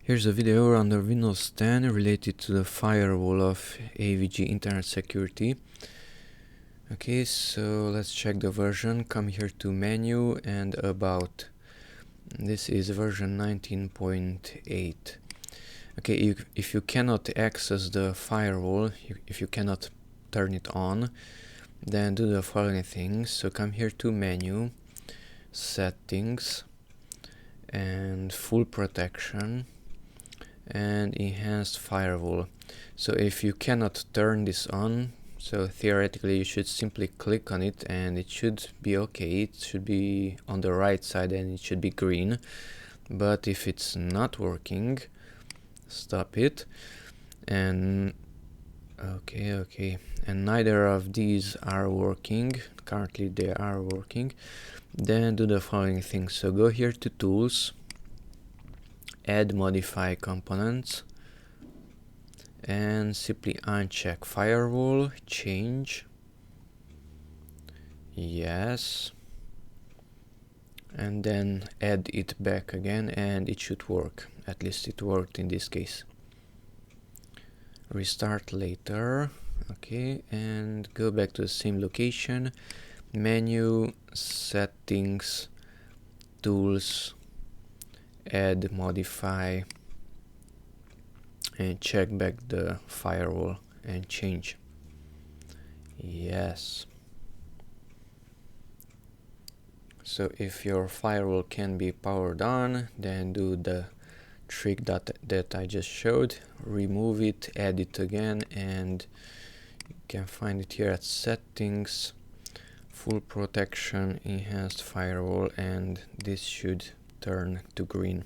Here's a video under Windows 10 related to the firewall of AVG Internet Security. Okay, so let's check the version. Come here to Menu and About. This is version 19.8. Okay, if you cannot access the firewall, if you cannot turn it on, then do the following things. So come here to Menu, Settings, and Full Protection, and Enhanced Firewall. So if you cannot turn this on, so theoretically you should simply click on it and it should be okay. It should be on the right side and it should be green. But if it's not working, stop it. And okay, and neither of these are working. Currently they are working. Then do the following things. So go here to Tools, Add Modify Components, and simply uncheck Firewall, change, yes, and then add it back again and it should work. At least it worked in this case. Restart later. Okay, and go back to the same location, Menu, Settings, Tools, Add, Modify, and check back the firewall and change. Yes. So if your firewall can be powered on, then do the trick that I just showed. Remove it, add it again, and you can find it here at Settings, Full Protection, Enhanced Firewall, and this should turn to green.